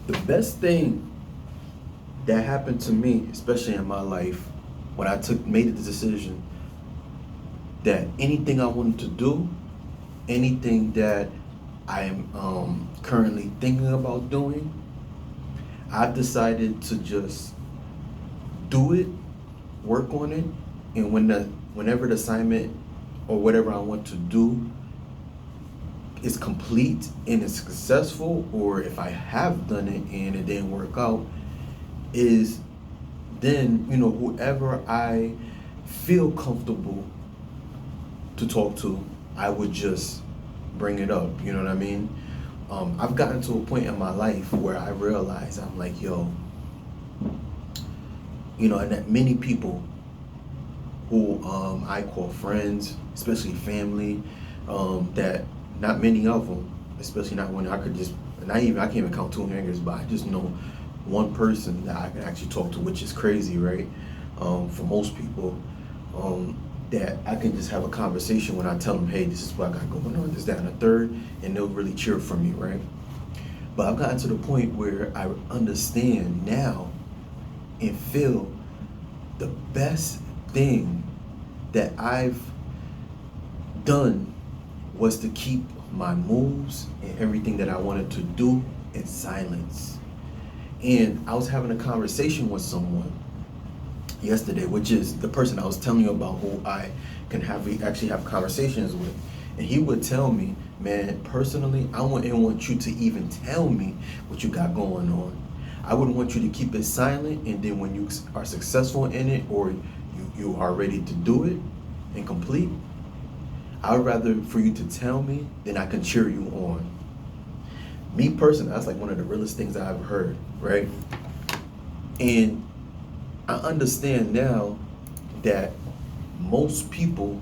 The best thing that happened to me, especially in my life, when I made the decision that anything I wanted to do, anything that I am currently thinking about doing, I've decided to just do it, work on it, and whenever the assignment or whatever I want to do is complete and it's successful, or if I have done it and it didn't work out, is then whoever I feel comfortable to talk to, I would just bring it up. You know what I mean? I've gotten to a point in my life where I realize I'm like, yo, and that many people who I call friends, especially family, that not many of them, especially not when I can't even count two fingers, but I just know one person that I can actually talk to, which is crazy, right? For most people, that I can just have a conversation when I tell them, hey, this is what I got going on, this, that, and the third, and they'll really cheer for me, right? But I've gotten to the point where I understand now and feel the best thing that I've done was to keep my moves and everything that I wanted to do in silence. And I was having a conversation with someone yesterday, which is the person I was telling you about, who I can actually have conversations with. And he would tell me, man, personally, I wouldn't want you to even tell me what you got going on. I wouldn't want you to keep it silent, and then when you are successful in it, or you are ready to do it and complete, I would rather for you to tell me than I can cheer you on. Me personally, that's like one of the realest things I've heard, right? And I understand now that most people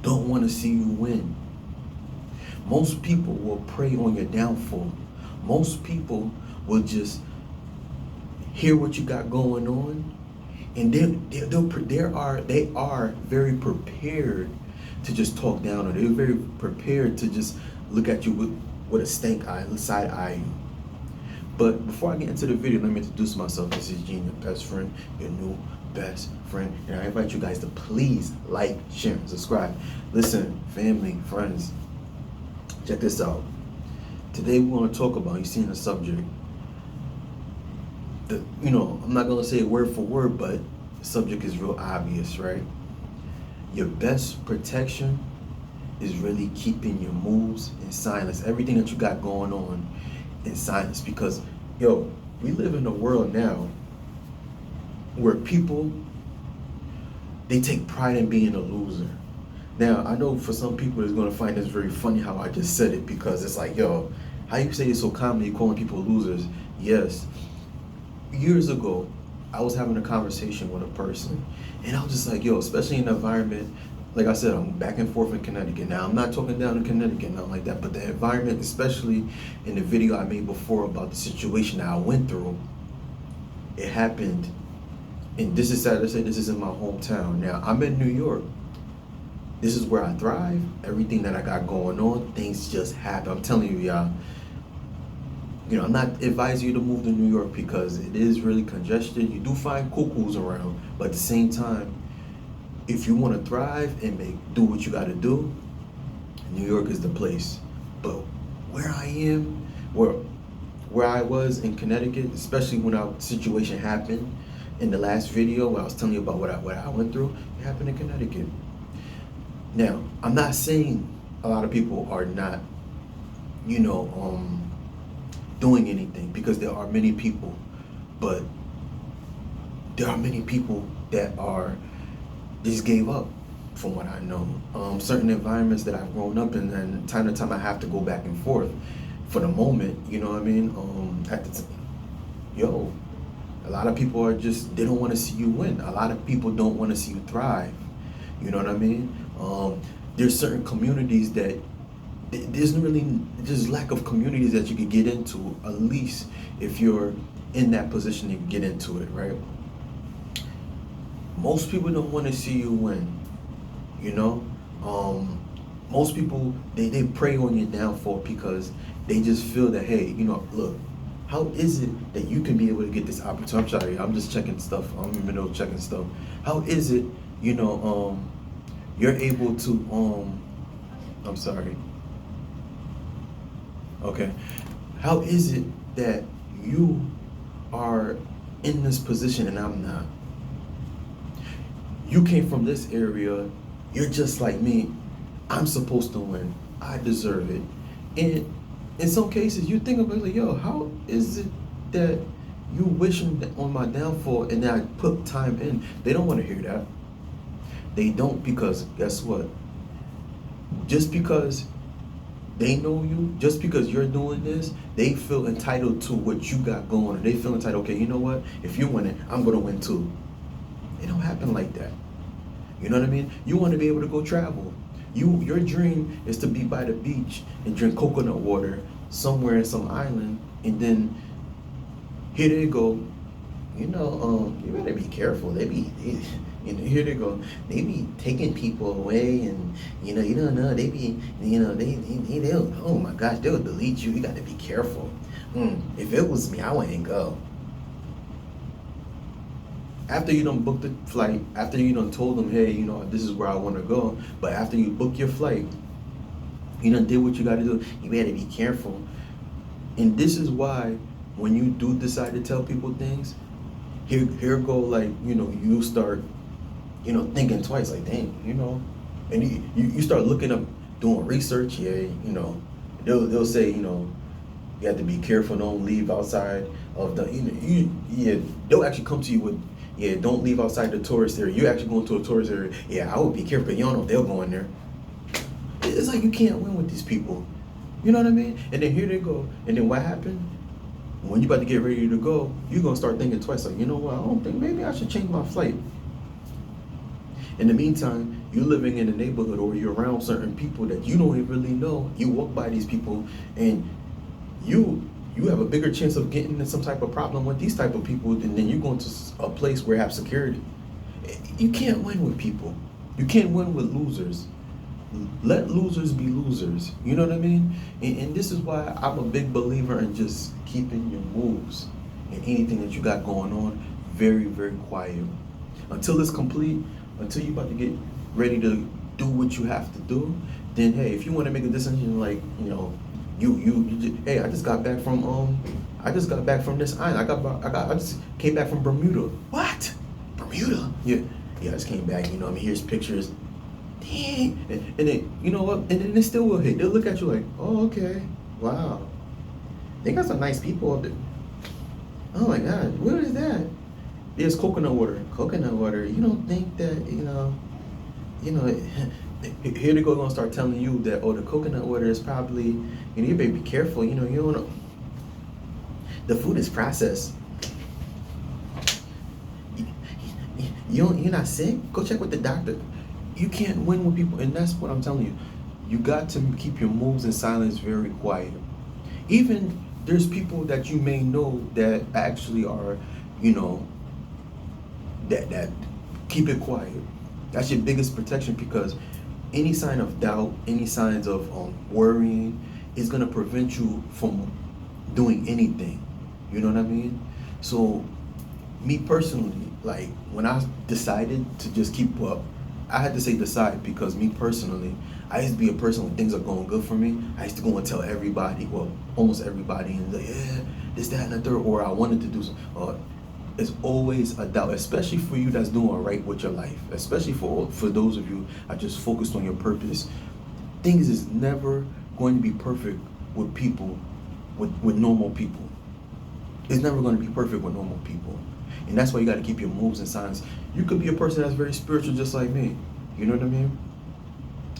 don't want to see you win. Most people will prey on your downfall. Most people will just hear what you got going on, and they are very prepared to just talk down, or they're very prepared to just look at you with a stank eye, side eye you. But before I get into the video, let me introduce myself. This is Gene, your best friend, your new best friend. And I invite you guys to please like, share, and subscribe. Listen, family, friends, check this out. Today we want to talk about, you seen the subject. I'm not going to say it word for word, but the subject is real obvious, right? Your best protection is really keeping your moves in silence. Everything that you got going on in silence, because we live in a world now where people, they take pride in being a loser. Now I know for some people it's going to find this very funny how I just said it, because it's like, how you say it so calmly, calling people losers? Yes, years ago I was having a conversation with a person, and I was just like, especially in the environment, like I said, I'm back and forth in Connecticut. Now, I'm not talking down in Connecticut, nothing like that, but the environment, especially in the video I made before about the situation that I went through, it happened, and this is sad to say, this is in my hometown. Now, I'm in New York. This is where I thrive. Everything that I got going on, things just happen. I'm telling you, y'all, I'm not advising you to move to New York because it is really congested. You do find cuckoos around, but at the same time, if you want to thrive and do what you got to do, New York is the place. But where I am, where I was in Connecticut, especially when our situation happened in the last video where I was telling you about what I went through, it happened in Connecticut. Now, I'm not saying a lot of people are not, doing anything, because there are many people, but there are many people that just gave up, from what I know. Certain environments that I've grown up in, and time to time I have to go back and forth. For the moment, you know what I mean? A lot of people they don't want to see you win. A lot of people don't want to see you thrive. You know what I mean? There's certain communities that there's lack of communities that you could get into, at least if you're in that position to get into it, right? Most people don't want to see you win, most people, they prey on your downfall because they just feel that, hey, look, How is it that you can be able to get this opportunity? I'm sorry, I'm just checking stuff. I'm in the middle of checking stuff. How is it, you're able to, I'm sorry. Okay. How is it that you are in this position and I'm not? You came from this area. You're just like me. I'm supposed to win. I deserve it. And in some cases, you think about like, yo, how is it that you wishing on my downfall and that I put time in? They don't want to hear that. They don't, because guess what? Just because they know you, just because you're doing this, they feel entitled to what you got going on. They feel entitled, okay, you know what? If you're winning, I'm going to win too. It don't happen like that. You know what I mean? You want to be able to go travel. Your dream is to be by the beach and drink coconut water somewhere in some island, and then here they go. You better be careful. Here they go. They be taking people away, and you don't know. They be, they'll, oh my gosh, they'll delete you. You got to be careful. If it was me, I wouldn't go. After you done booked the flight, after you done told them, hey, this is where I want to go, but after you book your flight, you done did what you got to do. You better be careful. And this is why when you do decide to tell people things, here go, like, you start, thinking twice, like, dang, and you start looking up, doing research. Yeah, they'll say, you have to be careful, don't leave outside of the, they'll actually come to you with, yeah, don't leave outside the tourist area. You actually going to a tourist area. Yeah, I would be careful, because you don't know if they'll go in there. It's like you can't win with these people. You know what I mean? And then here they go. And then what happened? When you about to get ready to go, you're going to start thinking twice. Like, you know what? I don't think, maybe I should change my flight. In the meantime, you're living in a neighborhood, or you're around certain people that you don't even really know. You walk by these people, and you have a bigger chance of getting in some type of problem with these type of people, and then you're going to a place where you have security. You can't win with people. You can't win with losers. Let losers be losers. You know what I mean? And this is why I'm a big believer in just keeping your moves and anything that you got going on very, very quiet. Until it's complete, until you're about to get ready to do what you have to do, then hey, if you want to make a decision, like, hey, I just got back from this island. I just came back from Bermuda. What? Bermuda? Yeah, I just came back. Here's pictures. Dang. And then you know what? And then they still will hit. They'll look at you like, oh, okay, wow. They got some nice people up there. Oh my God, what is that? There's coconut water. Coconut water. You don't think that here they go, gonna start telling you that, oh, the coconut water is probably, you better be careful, you don't know. The food is processed. You're not sick? Go check with the doctor. You can't win with people, and that's what I'm telling you. You got to keep your moves in silence very quiet. Even there's people that you may know that actually are, that keep it quiet. That's your biggest protection, because any sign of doubt, any signs of worrying is going to prevent you from doing anything. You know what I mean? So me personally, like, when I decided to just keep up, I had to say decide, because me personally, I used to be a person when things are going good for me. I used to go and tell everybody, well, almost everybody, and like, yeah, this, that, and the third, or I wanted to do something. It's always a doubt, especially for you that's doing all right with your life, especially for those of you that just focused on your purpose. Things is never going to be perfect with people, with normal people. It's never going to be perfect with normal people. And that's why you got to keep your moves in silence. You could be a person that's very spiritual just like me. You know what I mean?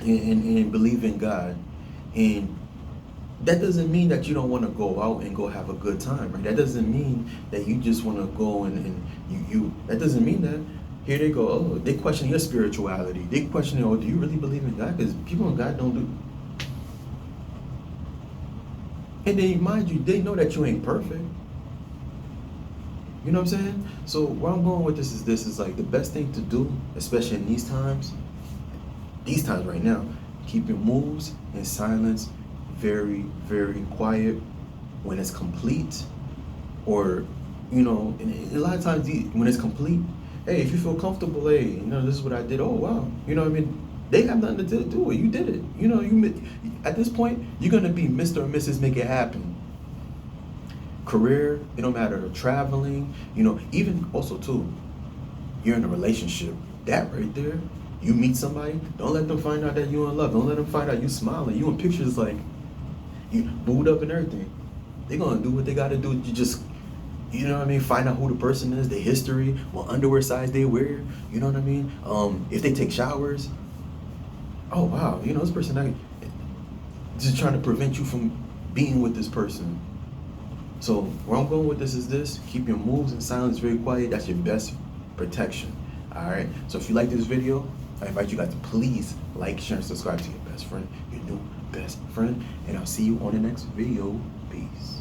And believe in God. And that doesn't mean that you don't want to go out and go have a good time, right? That doesn't mean that you just want to go and you that doesn't mean that. Here they go, oh, they question your spirituality. They question, oh, do you really believe in God? Because people in God don't do. And then, mind you, they know that you ain't perfect. You know what I'm saying? So where I'm going with this is like the best thing to do, especially in these times right now, keep your moves in silence, very, very quiet. When it's complete, Or, and a lot of times when it's complete, hey, if you feel comfortable, hey, this is what I did. Oh wow, what I mean, they have nothing to do with it. You did it. At this point, you're gonna be Mr. or Mrs. Make It Happen. Career, it don't matter. Traveling, even also too, you're in a relationship. That right there, you meet somebody, don't let them find out that you're in love. Don't let them find out you smiling. You in pictures like you booed up and everything. They're gonna do what they gotta do. You just, find out who the person is, their history, what underwear size they wear. You know what I mean? If they take showers. Oh wow, this person just trying to prevent you from being with this person. So where I'm going with this is this: keep your moves and silence very quiet. That's your best protection. All right. So if you like this video, I invite you guys to please like, share, and subscribe to your best friend, your new best friend, and I'll see you on the next video. Peace.